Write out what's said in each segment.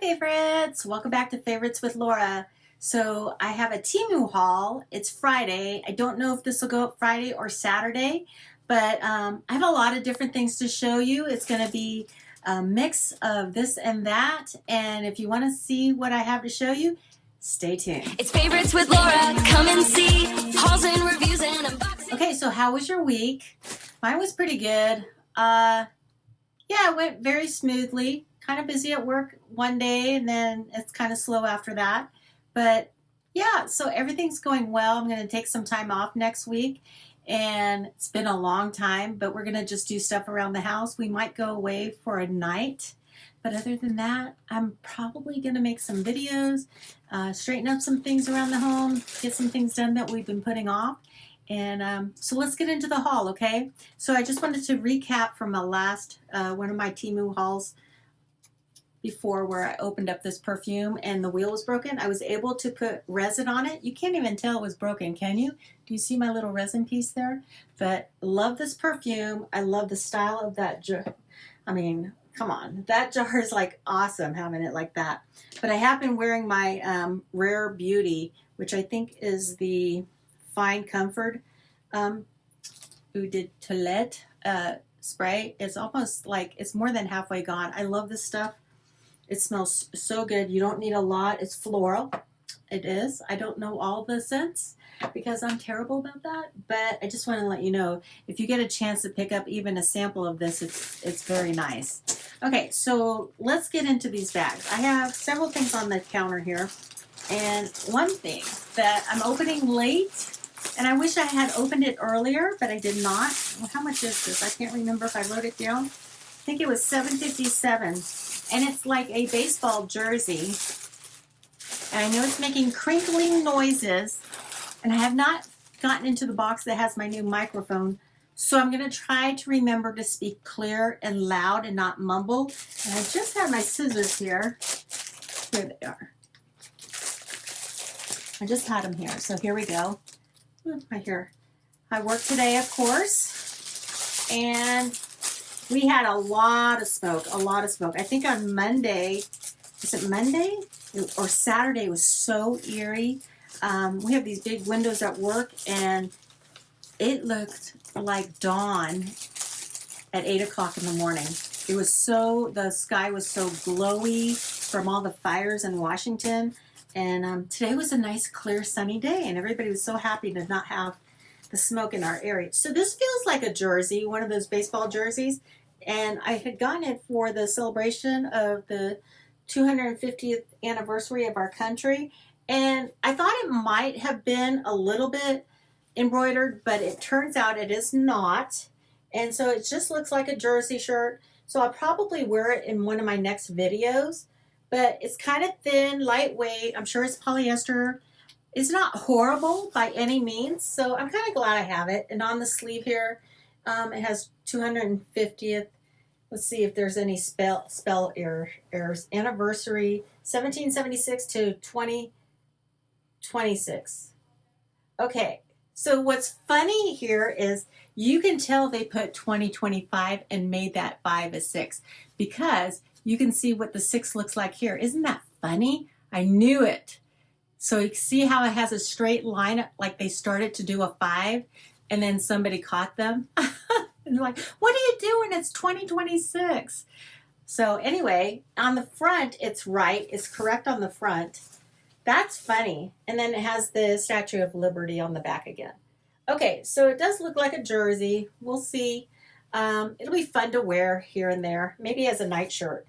favorites, welcome back to Favorites with Laura. So I have a Temu haul. It's Friday. I don't know if this will go up Friday or Saturday, but I have a lot of different things to show you. It's going to be a mix of this and that, and if you want to see what I have to show you, stay tuned. It's Favorites with Laura. Come and see hauls and reviews and unboxing. Okay, so how was your week? Mine was pretty good. Yeah, it went very smoothly. Kind of busy at work one day, and then it's kind of slow after that. But yeah, so everything's going well. I'm going to take some time off next week, and it's been a long time, but we're going to just do stuff around the house. We might go away for a night, but other than that, I'm probably going to make some videos, straighten up some things around the home, get some things done that we've been putting off. And so let's get into the haul, okay? So I just wanted to recap from my last, one of my Temu hauls before, where I opened up this perfume and the wheel was broken. I was able to put resin on it. You can't even tell it was broken, can you? Do you see my little resin piece there? But love this perfume. I love the style of that jar. I mean, come on. That jar is like awesome having it like that. But I have been wearing my Rare Beauty, which I think is the Fine Comfort Eau de Toilette spray. It's almost like it's more than halfway gone. I love this stuff. It smells so good. You don't need a lot. It's floral. It is. I don't know all the scents because I'm terrible about that, but I just want to let you know, if you get a chance to pick up even a sample of this, it's very nice. Okay, so let's get into these bags. I have several things on the counter here, and one thing that I'm opening late, and I wish I had opened it earlier, but I did not. Well, how much is this? I can't remember if I wrote it down. I think it was $7.57. And it's like a baseball jersey. And I know it's making crinkling noises. And I have not gotten into the box that has my new microphone. So I'm going to try to remember to speak clear and loud and not mumble. And I just have my scissors here. Here they are. I just had them here. So here we go. Right here. I worked today, of course. And we had a lot of smoke, I think on Monday, is it Monday or Saturday? It was so eerie. We have these big windows at work, and it looked like dawn at 8 o'clock in the morning. It was so, the sky was so glowy from all the fires in Washington. And today was a nice, clear, sunny day, and everybody was so happy to not have the smoke in our area. So this feels like a jersey, one of those baseball jerseys. And I had gotten it for the celebration of the 250th anniversary of our country. And I thought it might have been a little bit embroidered, but it turns out it is not. And so it just looks like a jersey shirt. So I'll probably wear it in one of my next videos. But it's kind of thin, lightweight. I'm sure it's polyester. It's not horrible by any means. So I'm kind of glad I have it. And on the sleeve here, it has 250th. Let's see if there's any spell errors. Anniversary 1776 to 2026. Okay, so what's funny here is you can tell they put 2025 and made that 5 a 6 because you can see what the 6 looks like here. Isn't that funny? I knew it. So you see how it has a straight line, like they started to do a 5 and then somebody caught them. And they're like, what are you doing? It's 2026. So anyway, on the front, it's right. It's correct on the front. That's funny. And then it has the Statue of Liberty on the back again. Okay, so it does look like a jersey. We'll see. It'll be fun to wear here and there. Maybe as a night shirt.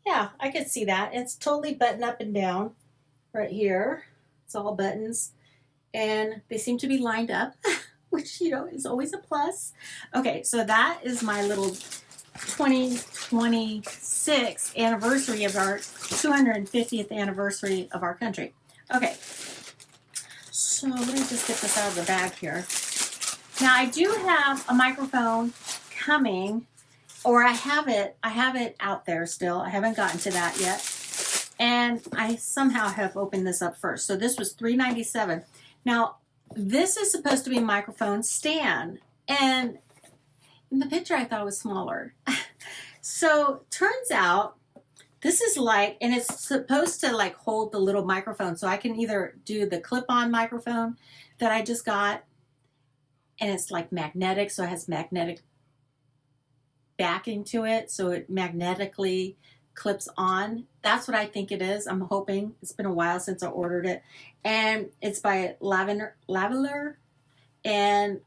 Yeah, I could see that. It's totally buttoned up and down right here. It's all buttons. And they seem to be lined up. Which, you know, is always a plus. Okay, so that is my little 2026 anniversary of our 250th anniversary of our country. Okay, so let me just get this out of the bag here. Now, I do have a microphone coming, or I have it out there still. I haven't gotten to that yet. And I somehow have opened this up first. So this was $3.97. Now, this is supposed to be a microphone stand, and in the picture I thought it was smaller. So turns out This is like, and it's supposed to like hold the little microphone, so I can either do the clip-on microphone that I just got, and it's like magnetic, so it has magnetic backing to it, so it magnetically clips on. That's what I think it is. I'm hoping. It's been a while since I ordered it, and it's by Lavalier, and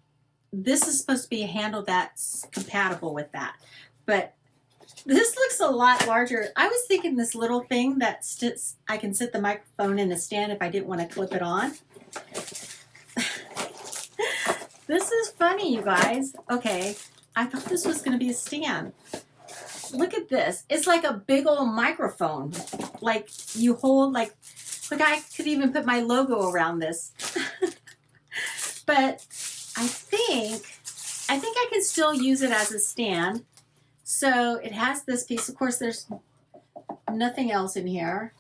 this is supposed to be a handle that's compatible with that, but this looks a lot larger. I was thinking this little thing that I can sit the microphone in a stand if I didn't want to clip it on. This is funny, you guys. Okay, I thought this was going to be a stand. Look at this. It's like a big old microphone. Like you hold, like I could even put my logo around this. But I think I can still use it as a stand. So it has this piece. Of course, there's nothing else in here.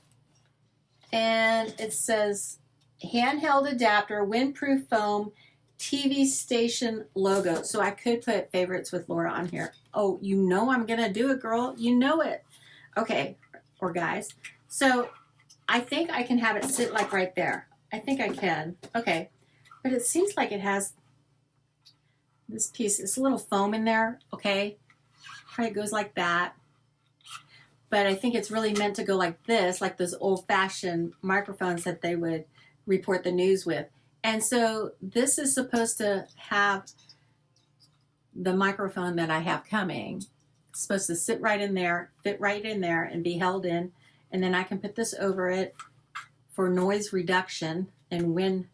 And it says handheld adapter, windproof foam, TV station logo. So I could put favorites with Laura on here. Oh, you know I'm going to do it, girl. You know it. Okay. Or guys. So I think I can have it sit like right there. I think I can. Okay. But it seems like it has this piece. It's a little foam in there. Okay. It goes like that, but I think it's really meant to go like this, like those old-fashioned microphones that they would report the news with. And so this is supposed to have the microphone that I have coming. It's supposed to sit right in there, fit right in there, and be held in. And then I can put this over it for noise reduction and wind.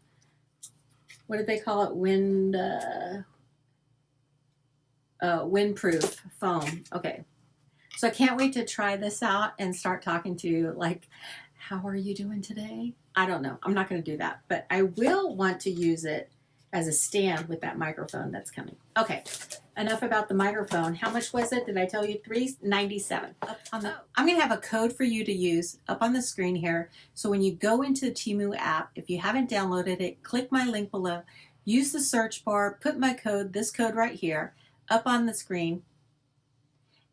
What did they call it? Windproof foam. Okay. So I can't wait to try this out and start talking to you like, how are you doing today? I don't know. I'm not going to do that, but I will want to use it as a stand with that microphone that's coming. Okay. Enough about the microphone. How much was it? Did I tell you? $3.97. I'm going to have a code for you to use up on the screen here. So when you go into the Temu app, if you haven't downloaded it, click my link below, use the search bar, put my code, this code right here, up on the screen,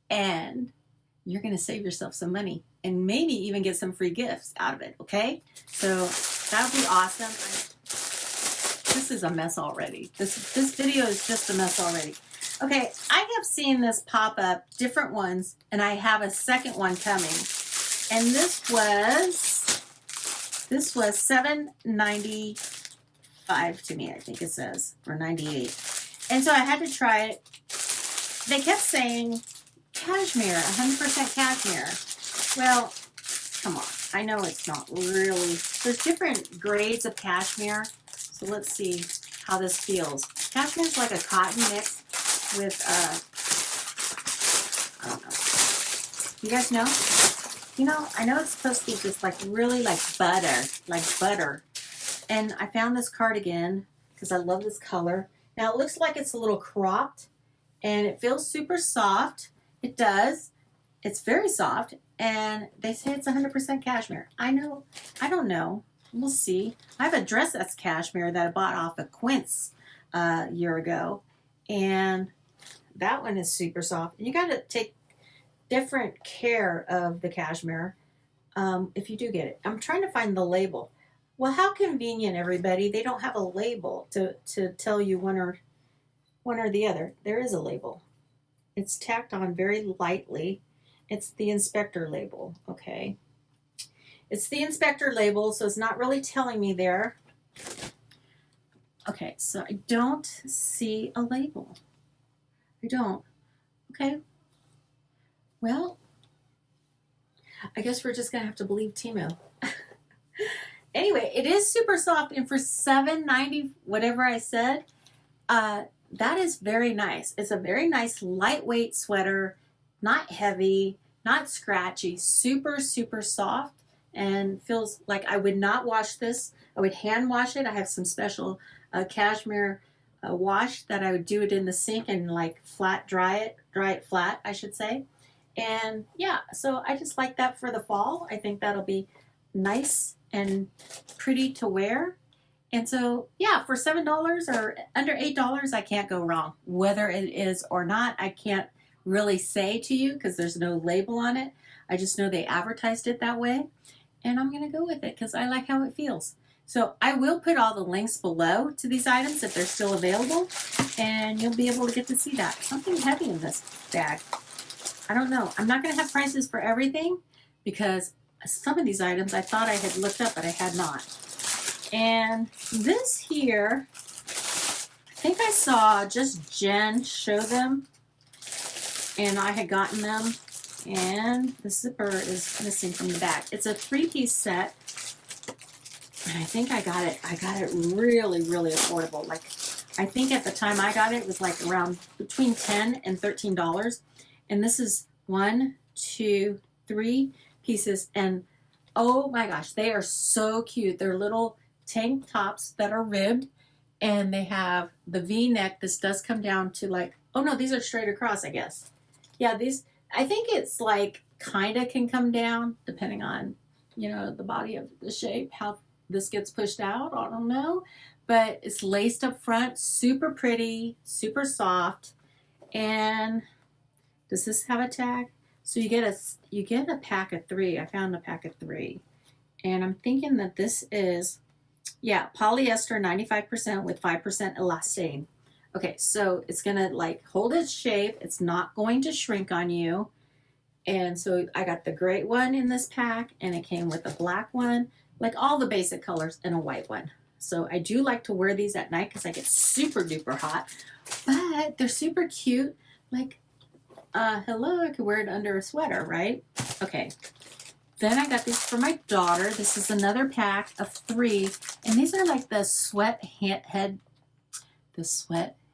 and you're going to save yourself some money and maybe even get some free gifts out of it, okay? So that would be awesome. This is a mess already. This video is just a mess already. Okay, I have seen this pop up, different ones, and I have a second one coming. And this was $7.95 to me, I think it says, or 98. And so I had to try it. They kept saying cashmere, 100% cashmere. Well, come on. I know it's not really. There's different grades of cashmere. So let's see how this feels. Cashmere is like a cotton mix with, I don't know. You guys know? You know, I know it's supposed to be just like really like butter. And I found this cardigan because I love this color. Now it looks like it's a little cropped and it feels super soft. It does. It's very soft. And they say it's 100% cashmere. I know. I don't know. We'll see. I have a dress that's cashmere that I bought off of Quince a year ago. And that one is super soft. And you got to take different care of the cashmere if you do get it. I'm trying to find the label. Well, how convenient, everybody. They don't have a label to tell you one or the other. There is a label. It's tacked on very lightly. It's the inspector label, okay? It's the inspector label, so it's not really telling me there. Okay, so I don't see a label. I don't. Okay. Well, I guess we're just going to have to believe Temu. Anyway, it is super soft, and for $7.90, whatever I said, that is very nice. It's a very nice lightweight sweater, not heavy, not scratchy, super, super soft, and feels like I would not wash this. I would hand wash it. I have some special cashmere wash that I would do it in the sink and like dry it flat, I should say. And yeah, so I just like that for the fall. I think that'll be nice and pretty to wear. And so, yeah, for $7 or under $8, I can't go wrong. Whether it is or not, I can't really say to you because there's no label on it. I just know they advertised it that way, and I'm going to go with it because I like how it feels. So I will put all the links below to these items if they're still available, and you'll be able to get to see that. Something heavy in this bag. I don't know. I'm not going to have prices for everything because some of these items I thought I had looked up, but I had not. And this here, I think I saw just Jen show them, and I had gotten them, and the zipper is missing from the back. It's a 3-piece set, and I think I got it really, really affordable. Like, I think at the time I got it, it was like around between $10 and $13. And this is 1, 2, 3 pieces, and oh my gosh, they are so cute. They're little tank tops that are ribbed, and they have the V-neck. This does come down to like, oh no, these are straight across, I guess. Yeah, these, I think it's like kind of can come down depending on, you know, the body of the shape, how this gets pushed out, I don't know. But it's laced up front, super pretty, super soft. And does this have a tag? So you get a pack of 3. I found a pack of 3. And I'm thinking that this is, yeah, polyester 95% with 5% elastane. Okay, so it's gonna like hold its shape. It's not going to shrink on you. And so I got the gray one in this pack, and it came with a black one, like all the basic colors, and a white one. So I do like to wear these at night because I get super duper hot, but they're super cute. Like, hello, I could wear it under a sweater, right? Okay. Then I got these for my daughter. This is another pack of 3, and these are like the sweat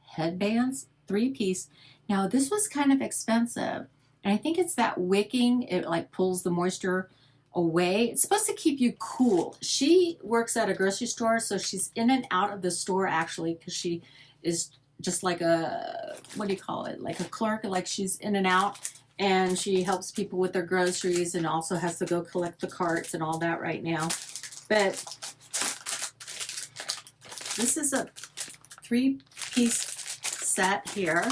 headbands, 3-piece. Now this was kind of expensive, and I think it's that wicking. It like pulls the moisture away. It's supposed to keep you cool. She works at a grocery store, so she's in and out of the store actually, because she is just like a, what do you call it? Like a clerk, like she's in and out. And she helps people with their groceries and also has to go collect the carts and all that right now. But this is a 3-piece set here.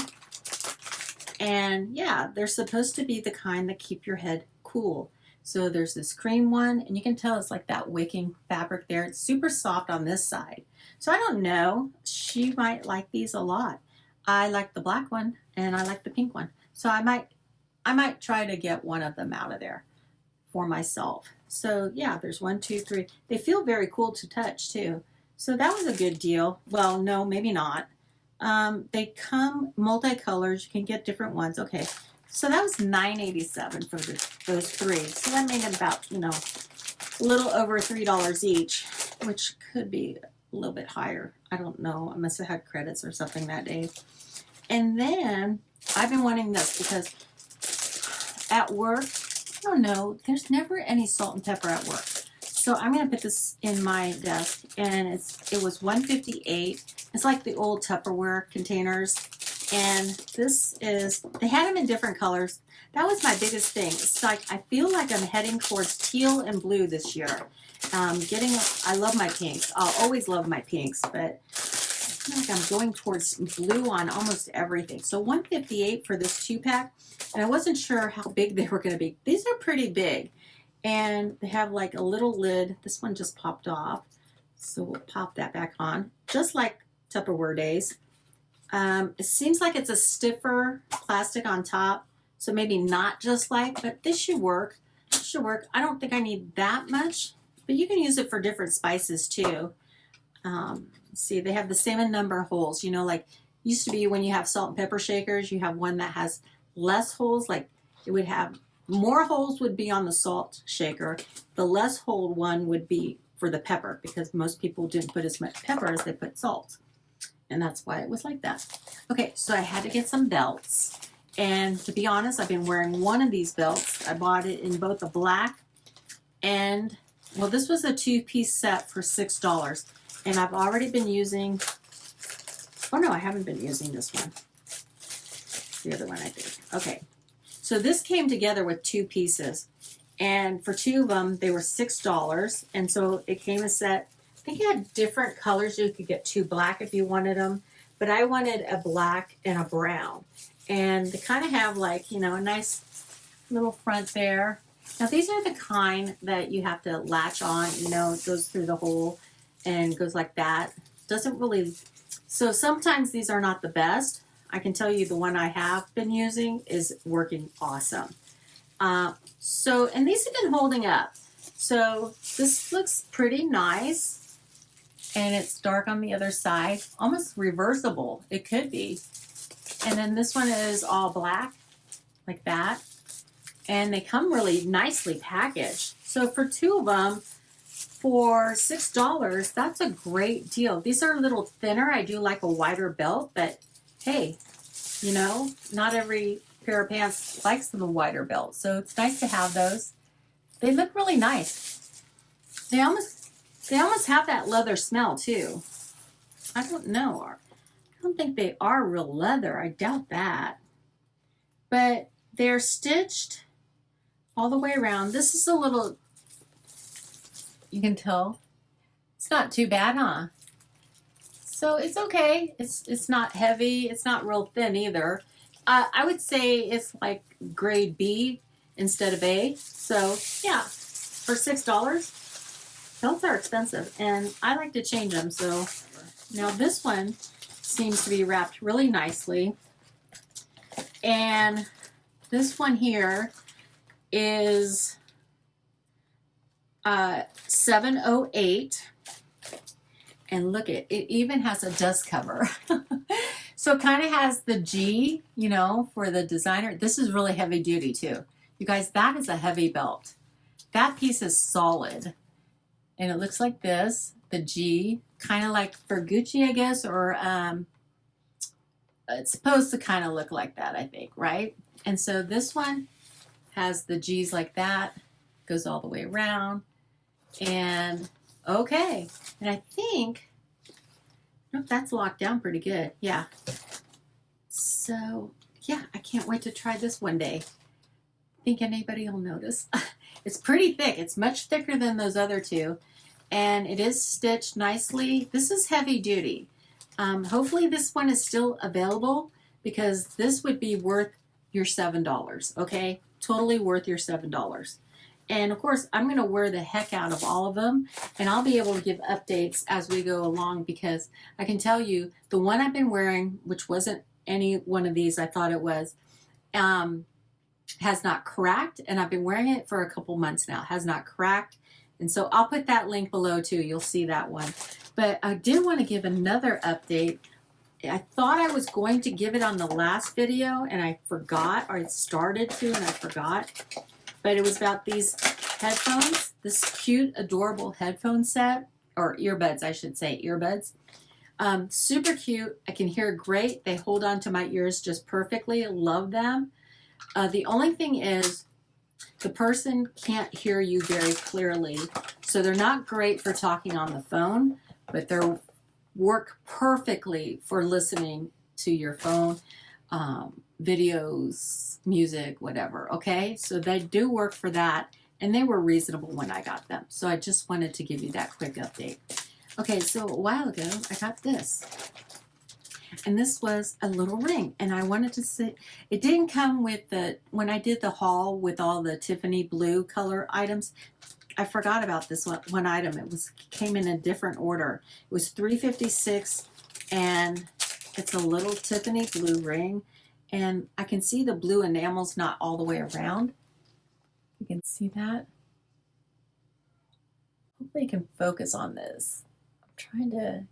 And yeah, they're supposed to be the kind that keep your head cool. So there's this cream one, and you can tell it's like that wicking fabric there. It's super soft on this side. So I don't know. She might like these a lot. I like the black one, and I like the pink one. So I might try to get one of them out of there for myself. So yeah, there's 1, 2, 3. They feel very cool to touch too. So that was a good deal. Well, no, maybe not. They come multicolors. You can get different ones. Okay, so that was $9.87 for those 3. So that made it about, you know, a little over $3 each, which could be a little bit higher. I don't know. I must have had credits or something that day. And then I've been wanting this because at work, I don't know, there's never any salt and pepper at work. So I'm going to put this in my desk, and it was $1.58. It's like the old Tupperware containers. And this is, they had them in different colors. That was my biggest thing. It's like, I feel like I'm heading towards teal and blue this year. I love my pinks. I'll always love my pinks, but I feel like I'm going towards blue on almost everything. So $1.58 for this 2-pack. And I wasn't sure how big they were going to be. These are pretty big. And they have like a little lid. This one just popped off. So we'll pop that back on. Just like Tupperware days. It seems like it's a stiffer plastic on top. So maybe not just like, but this should work. This should work. I don't think I need that much. But you can use it for different spices too. See, they have the same number of holes. You know, like used to be when you have salt and pepper shakers, you have one that has less holes. Like it would have more holes would be on the salt shaker. The less hole one would be for the pepper, because most people didn't put as much pepper as they put salt. And that's why it was like that. Okay, so I had to get some belts. And to be honest, I've been wearing one of these belts. I bought it in both the black and, well, this was a 2-piece set for $6. And I've already been using, oh no, I haven't been using this one. It's the other one I think. Okay, so this came together with 2 pieces. And for 2 of them, they were $6. And so it came a set. I think it had different colors. You could get 2 black if you wanted them. But I wanted a black and a brown. And they kind of have like, you know, a nice little front there. Now these are the kind that you have to latch on, you know, it goes through the hole and goes like that. Doesn't really, so sometimes these are not the best. I can tell you the one I have been using is working awesome. And these have been holding up. So this looks pretty nice. And it's dark on the other side, almost reversible. It could be. And then this one is all black, like that. And they come really nicely packaged. So for 2 of them, for $6, that's a great deal. These are a little thinner. I do like a wider belt, but hey, you know, not every pair of pants likes the wider belt. So it's nice to have those. They look really nice. They almost have that leather smell too. I don't know. I don't think they are real leather. I doubt that. But they're stitched all the way around. This is a little, you can tell, it's not too bad, huh? So it's okay. It's not heavy. It's not real thin either. I would say it's like grade B instead of A. So yeah, for $6, belts are expensive, and I like to change them. So now this one seems to be wrapped really nicely, and this one here is 708, and look, it even has a dust cover. So it kind of has the G, you know, for the designer. This is really heavy duty too. You guys, that is a heavy belt. That piece is solid, and it looks like this, the G, kind of like for Gucci, I guess, or it's supposed to kind of look like that, I think, right? And so this one has the G's like that, goes all the way around, and okay. And I think, nope, that's locked down pretty good. Yeah. So yeah, I can't wait to try this one day. Think anybody will notice? It's pretty thick. It's much thicker than those other two, and it is stitched nicely. This is heavy duty. Hopefully this one is still available, because this would be worth your $7, okay? Totally worth your $7. And of course, I'm going to wear the heck out of all of them, and I'll be able to give updates as we go along, because I can tell you the one I've been wearing, which wasn't any one of these I thought it was, has not cracked, and I've been wearing it for a couple months now. It has not cracked, and so I'll put that link below too. You'll see that one. But I did want to give another update. I thought I was going to give it on the last video, and I forgot, or I started to and I forgot. But it was about these headphones, this cute, adorable headphone set, or earbuds, I should say, earbuds. Super cute. I can hear great. They hold on to my ears just perfectly. Love them. The only thing is the person can't hear you very clearly. So they're not great for talking on the phone, but they work perfectly for listening to your phone, videos, music, whatever, okay? So they do work for that, and they were reasonable when I got them. So I just wanted to give you that quick update. Okay, so a while ago, I got this. And this was a little ring, and I wanted to say, it didn't come with the, when I did the haul with all the Tiffany blue color items, I forgot about this one item. It came in a different order. It was $3.56, and it's a little Tiffany blue ring, and I can see the blue enamel's not all the way around. You can see that. Hopefully you can focus on this. I'm trying to,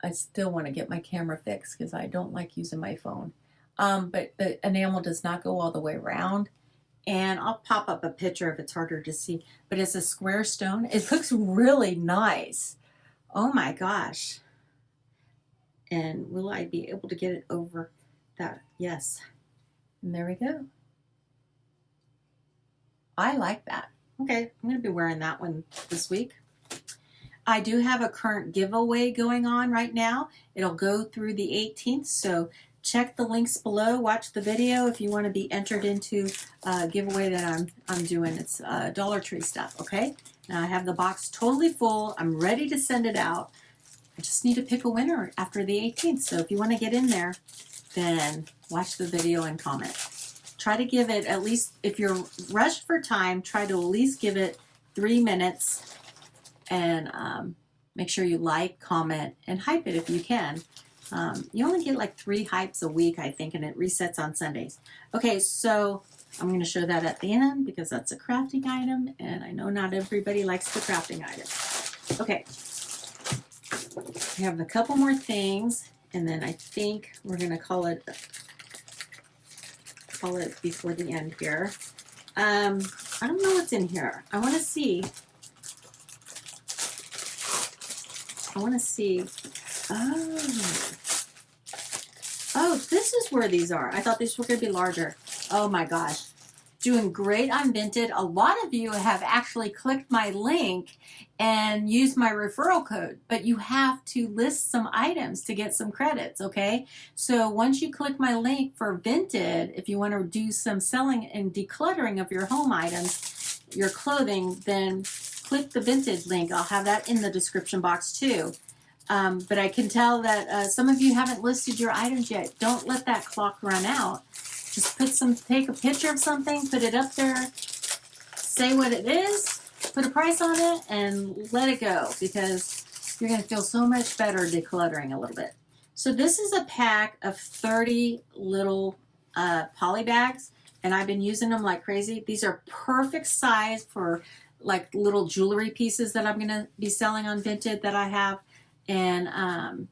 I still want to get my camera fixed because I don't like using my phone. But the enamel does not go all the way around. And I'll pop up a picture if it's harder to see. But it's a square stone. It looks really nice. Oh my gosh. And will I be able to get it over that? Yes. And there we go. I like that. Okay, I'm going to be wearing that one this week. I do have a current giveaway going on right now. It'll go through the 18th, so check the links below. Watch the video if you want to be entered into a giveaway that I'm doing. It's Dollar Tree stuff, okay? Now I have the box totally full. I'm ready to send it out. I just need to pick a winner after the 18th. So if you want to get in there, then watch the video and comment. try to give it at least, if you're rushed for time, try to at least give it 3 minutes, and make sure you like, comment, and hype it if you can. You only get like 3 hypes a week, I think, and it resets on Sundays. Okay, so I'm going to show that at the end because that's a crafting item, and I know not everybody likes the crafting item. Okay, we have a couple more things, and then I think we're going to call it before the end here. I don't know what's in here. I want to see. Oh, this is where these are. I thought these were going to be larger. Oh my gosh. Doing great on Vinted. A lot of you have actually clicked my link and used my referral code, but you have to list some items to get some credits, okay? So once you click my link for Vinted, if you want to do some selling and decluttering of your home items, your clothing, then click the Vinted link. I'll have that in the description box too. But I can tell that some of you haven't listed your items yet. Don't let that clock run out. Just take a picture of something, put it up there, say what it is, put a price on it, and let it go, because you're going to feel so much better decluttering a little bit. So this is a pack of 30 little poly bags, and I've been using them like crazy. These are perfect size for like little jewelry pieces that I'm going to be selling on Vinted that I have. And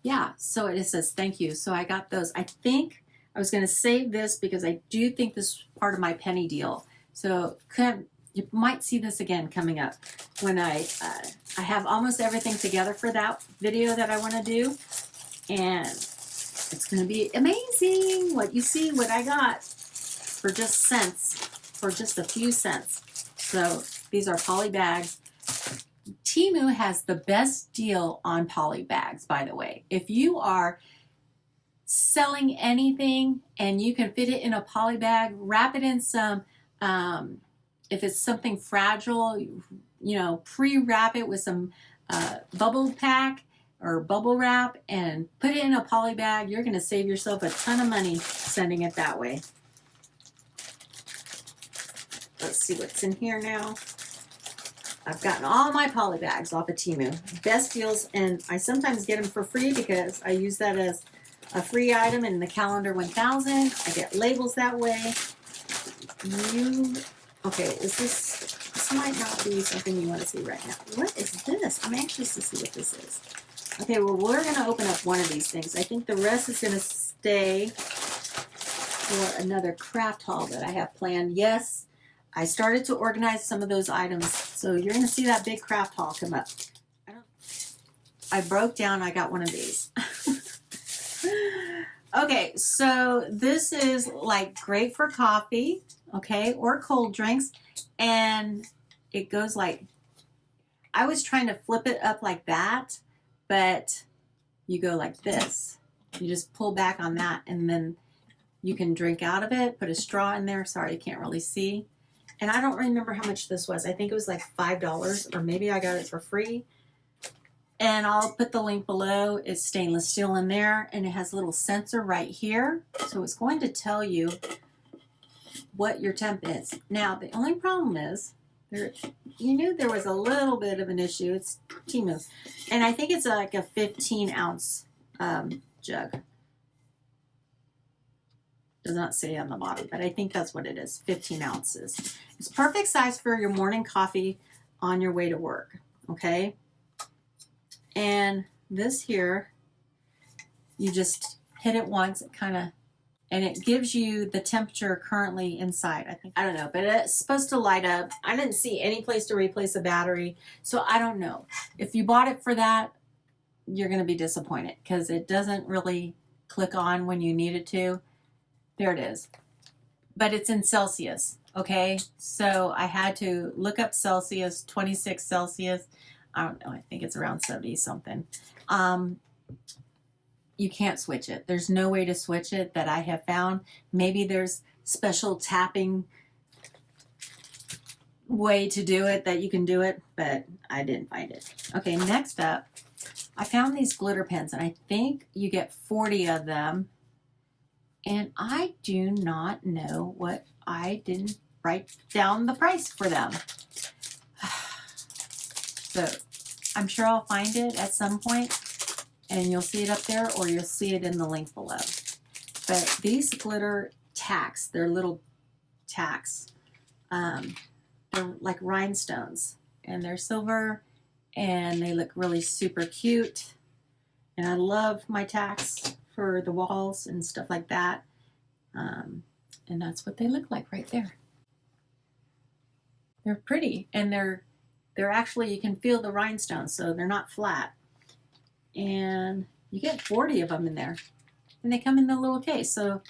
yeah, so it says thank you. So I got those. I think I was going to save this because I do think this is part of my penny deal. So you might see this again coming up when I have almost everything together for that video that I want to do. And it's going to be amazing what you see, what I got for just cents, for just a few cents. So these are poly bags. Temu has the best deal on poly bags, by the way. If you are selling anything and you can fit it in a poly bag, wrap it in some, if it's something fragile, you know, pre-wrap it with some bubble pack or bubble wrap and put it in a poly bag. You're going to save yourself a ton of money sending it that way. Let's see what's in here now. I've gotten all my poly bags off of Temu. Best deals, and I sometimes get them for free because I use that as a free item in the calendar 1000. I get labels that way. Okay, this might not be something you want to see right now. What is this? I'm anxious to see what this is. Okay, well, we're going to open up one of these things. I think the rest is going to stay for another craft haul that I have planned. Yes, I started to organize some of those items, so you're going to see that big craft haul come up. I broke down, I got one of these. Okay, so this is like great for coffee, okay, or cold drinks, and it goes like, I was trying to flip it up like that, but you go like this. You just pull back on that, and then you can drink out of it, put a straw in there. Sorry, you can't really see. And I don't remember how much this was. I think it was like $5, or maybe I got it for free. And I'll put the link below. It's stainless steel in there, and it has a little sensor right here. So it's going to tell you what your temp is. Now, the only problem is, you knew there was a little bit of an issue. It's Temu. And I think it's like a 15-ounce jug. Does not say on the bottom, but I think that's what it is, 15 ounces. It's perfect size for your morning coffee on your way to work, okay? And this here, you just hit it once, and it gives you the temperature currently inside. I don't know, but it's supposed to light up. I didn't see any place to replace a battery, so I don't know. If you bought it for that, you're going to be disappointed because it doesn't really click on when you need it to. There it is. But it's in Celsius, okay? So I had to look up Celsius, 26 Celsius. I don't know, I think it's around 70 something. You can't switch it. There's no way to switch it that I have found. Maybe there's special tapping way to do it that you can do it, but I didn't find it. Okay, next up, I found these glitter pens, and I think you get 40 of them. And I do not know what, I didn't write down the price for them. So I'm sure I'll find it at some point and you'll see it up there, or you'll see it in the link below. But these glitter tacs, they're little tacs. They're like rhinestones, and they're silver, and they look really super cute. And I love my tacs for the walls and stuff like that. And that's what they look like right there. They're pretty, and they're actually, you can feel the rhinestones, so they're not flat. And you get 40 of them in there, and they come in the little case, so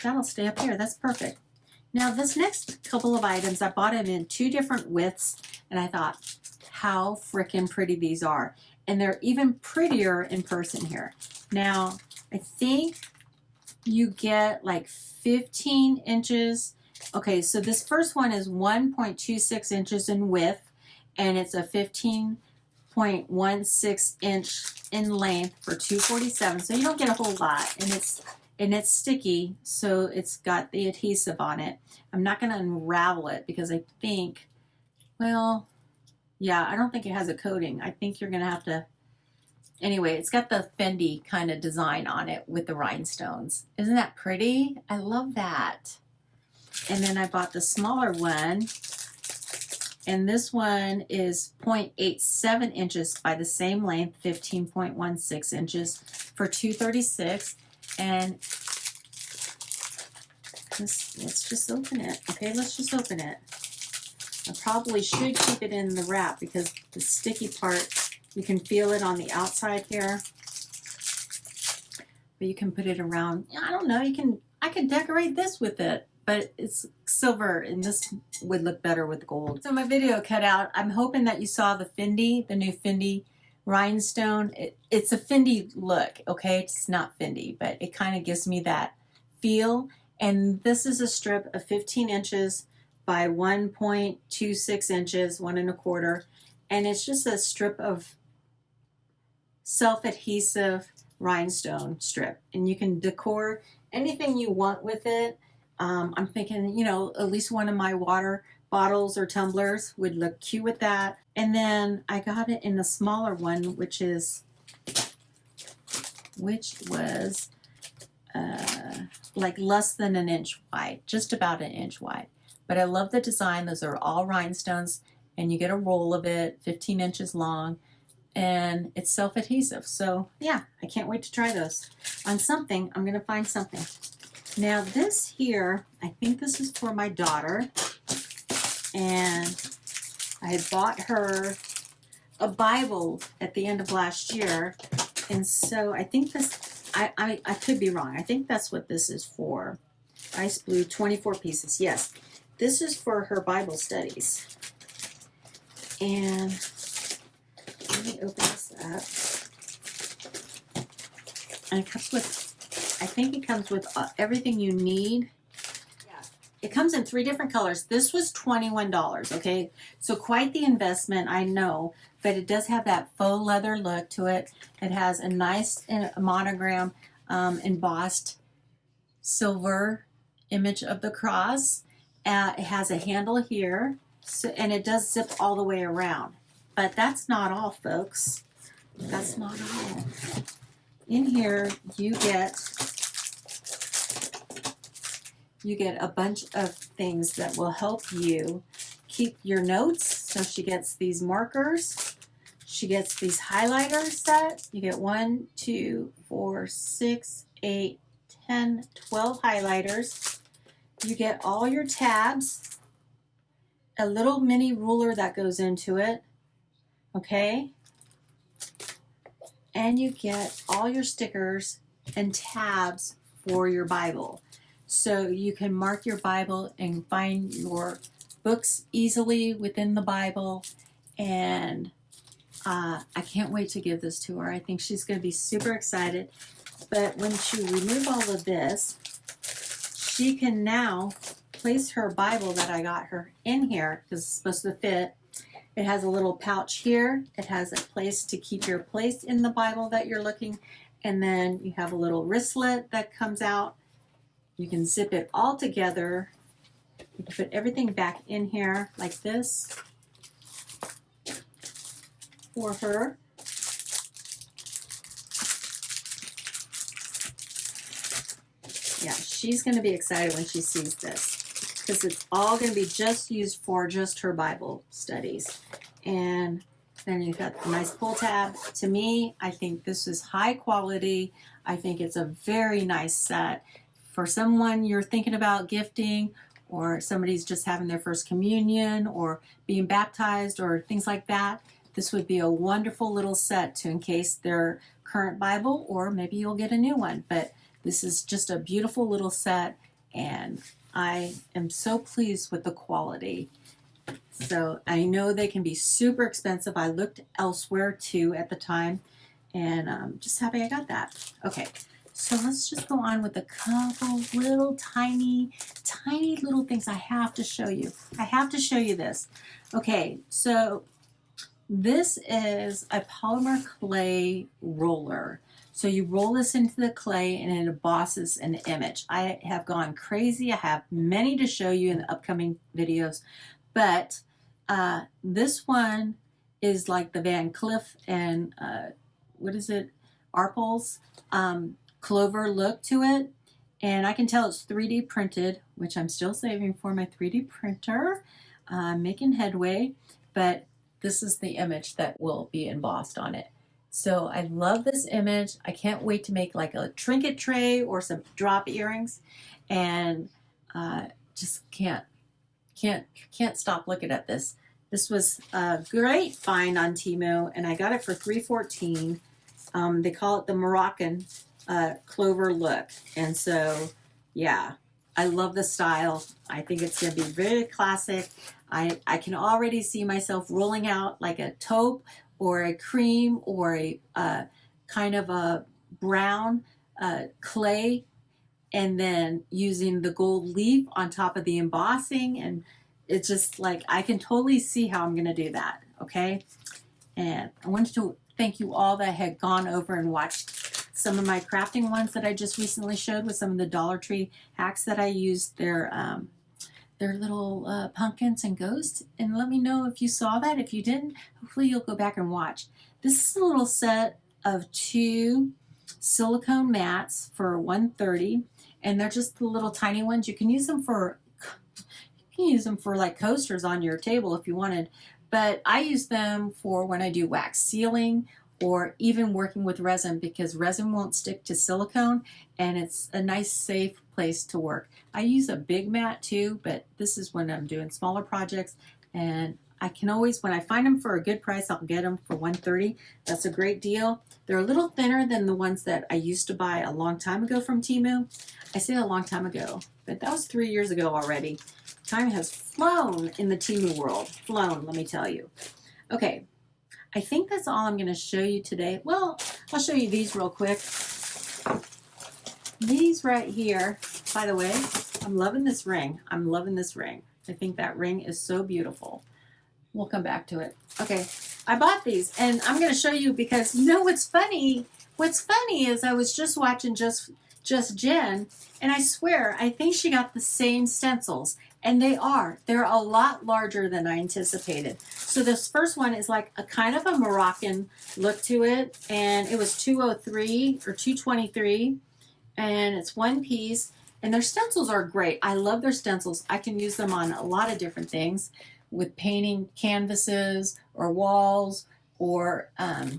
that'll stay up here. That's perfect. Now this next couple of items, I bought them in 2 different widths, and I thought, how freaking pretty these are. And they're even prettier in person here. Now, I think you get like 15 inches. Okay, so this first one is 1.26 inches in width, and it's a 15.16 inch in length for $247. So you don't get a whole lot, and it's sticky, so it's got the adhesive on it. I'm not going to unravel it because I think, well, yeah, I don't think it has a coating. I think you're going to have to, anyway, it's got the Fendi kind of design on it with the rhinestones. Isn't that pretty? I love that. And then I bought the smaller one, and this one is 0.87 inches by the same length, 15.16 inches for $236. And let's just open it. Okay, let's just open it. I probably should keep it in the wrap because the sticky part, you can feel it on the outside here. But you can put it around, I don't know, I can decorate this with it, but it's silver and this would look better with gold. So my video cut out. I'm hoping that you saw the Fendi, the new Fendi rhinestone. It's a Fendi look, okay? It's not Fendi, but it kind of gives me that feel. And this is a strip of 15 inches by 1.26 inches, 1 1/4. And it's just a strip of self-adhesive rhinestone strip. And you can decor anything you want with it. I'm thinking, you know, at least one of my water bottles or tumblers would look cute with that. And then I got it in a smaller one, which was like less than an inch wide, just about an inch wide. But I love the design. Those are all rhinestones, and you get a roll of it, 15 inches long, and it's self-adhesive. So yeah, I can't wait to try those on something. I'm gonna find something. Now this here, I think this is for my daughter, and I had bought her a Bible at the end of last year, and so I think this, I could be wrong. I think that's what this is for. Ice blue, 24 pieces. Yes, this is for her Bible studies. And let me open this up. And it comes with, I think it comes with everything you need. Yeah. It comes in 3 different colors. This was $21, okay? So quite the investment, I know, but it does have that faux leather look to it. It has a nice monogram, embossed silver image of the cross. It has a handle here, so, and it does zip all the way around. But that's not all, folks. That's not all. In here, you get a bunch of things that will help you keep your notes. So she gets these markers. She gets these highlighters set. You get 1, 2, 4, 6, 8, 10, 12 highlighters. You get all your tabs, a little mini ruler that goes into it, okay? And you get all your stickers and tabs for your Bible. So you can mark your Bible and find your books easily within the Bible. And I can't wait to give this to her. I think she's going to be super excited. But when she removes all of this, she can now place her Bible that I got her in here because it's supposed to fit. It has a little pouch here. It has a place to keep your place in the Bible that you're looking. And then you have a little wristlet that comes out. You can zip it all together. You can put everything back in here like this for her. Yeah, she's going to be excited when she sees this because it's all going to be just used for just her Bible studies. And then you've got the nice pull tab. To me, I think this is high quality. I think it's a very nice set. For someone you're thinking about gifting, or somebody's just having their first communion or being baptized or things like that, this would be a wonderful little set to encase their current Bible, or maybe you'll get a new one. But this is just a beautiful little set, and I am so pleased with the quality. So I know they can be super expensive. I looked elsewhere too at the time, and I'm just happy I got that. Okay, so let's just go on with a couple little tiny little things I have to show you. I have to show you this. Okay, so this is a polymer clay roller. So you roll this into the clay and it embosses an image. I have gone crazy. I have many to show you in the upcoming videos, but this one is like the Van Cleef and what is it? Arpels Clover look to it. And I can tell it's 3D printed, which I'm still saving for my 3D printer. Making headway, but this is the image that will be embossed on it. So I love this image. I can't wait to make like a trinket tray or some drop earrings, and just can't stop looking at this. This was a great find on Temu, and I got it for $3.14. They call it the Moroccan clover look, and so yeah, I love the style. I think it's going to be very classic. I can already see myself rolling out like a taupe or a cream or a kind of a brown clay, and then using the gold leaf on top of the embossing. And it's just like, I can totally see how I'm going to do that. Okay. And I wanted to thank you all that had gone over and watched some of my crafting ones that I just recently showed with some of the Dollar Tree hacks that I used. Their little pumpkins and ghosts, and let me know if you saw that. If you didn't, hopefully you'll go back and watch. This is a little set of 2 silicone mats for $130, and they're just the little tiny ones. You can use them for like coasters on your table if you wanted, but I use them for when I do wax sealing or even working with resin, because resin won't stick to silicone, and it's a nice safe place to work. I use a big mat too, but this is when I'm doing smaller projects, and I can always, when I find them for a good price, I'll get them for $130. That's a great deal. They're a little thinner than the ones that I used to buy a long time ago from Temu. I say a long time ago, but that was 3 years ago already. Time has flown in the Temu world. Flown, let me tell you. Okay, I think that's all I'm going to show you today. Well, I'll show you these real quick. These right here, by the way, I'm loving this ring. I'm loving this ring. I think that ring is so beautiful. We'll come back to it. Okay, I bought these, and I'm going to show you because you know what's funny? What's funny is I was just watching Just Jen, and I swear, I think she got the same stencils, and they're a lot larger than I anticipated. So this first one is like a kind of a Moroccan look to it, and it was $203 or $223, and it's one piece, and their stencils are great. I love their stencils. I can use them on a lot of different things with painting canvases or walls, or I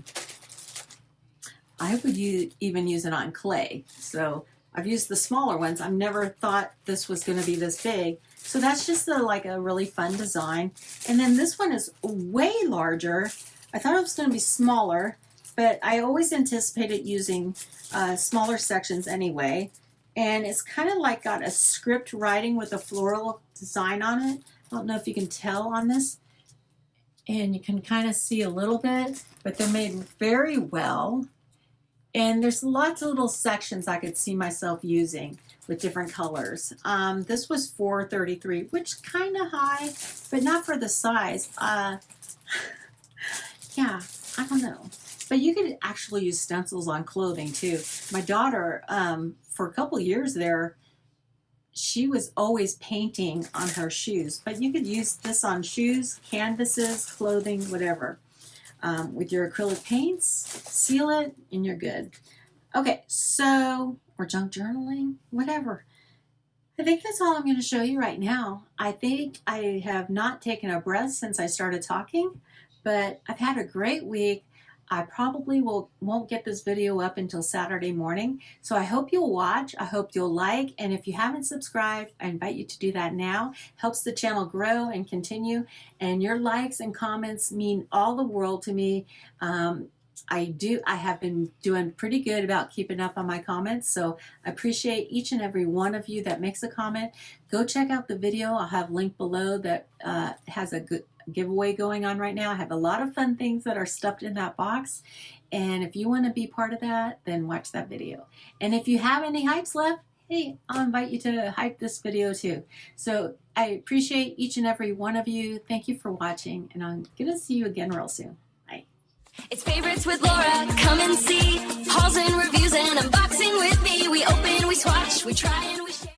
would even use it on clay. So I've used the smaller ones. I've never thought this was going to be this big. So that's just like a really fun design. And then this one is way larger. I thought it was going to be smaller, but I always anticipated using smaller sections anyway. And it's kind of like got a script writing with a floral design on it. I don't know if you can tell on this. And you can kind of see a little bit, but they're made very well. And there's lots of little sections I could see myself using with different colors. This was $433, which kind of high, but not for the size. Yeah, I don't know. But you could actually use stencils on clothing too. My daughter, for a couple years there, she was always painting on her shoes, but you could use this on shoes, canvases, clothing, whatever. With your acrylic paints, seal it, and you're good. Okay, so, or junk journaling, whatever. I think that's all I'm going to show you right now. I think I have not taken a breath since I started talking, but I've had a great week. I probably won't get this video up until Saturday morning, so I hope you'll watch. I hope you'll like, and if you haven't subscribed, I invite you to do that now. Helps the channel grow and continue, and your likes and comments mean all the world to me. I have been doing pretty good about keeping up on my comments, so I appreciate each and every one of you that makes a comment. Go check out the video. I'll have a link below that has a good giveaway going on right now. I have a lot of fun things that are stuffed in that box, and if you want to be part of that, then watch that video. And if you have any hypes left, hey, I'll invite you to hype this video too. So I appreciate each and every one of you. Thank you for watching, and I'm gonna see you again real soon. It's favorites with Laura, come and see. Hauls and reviews and unboxing with me. We open, we swatch, we try.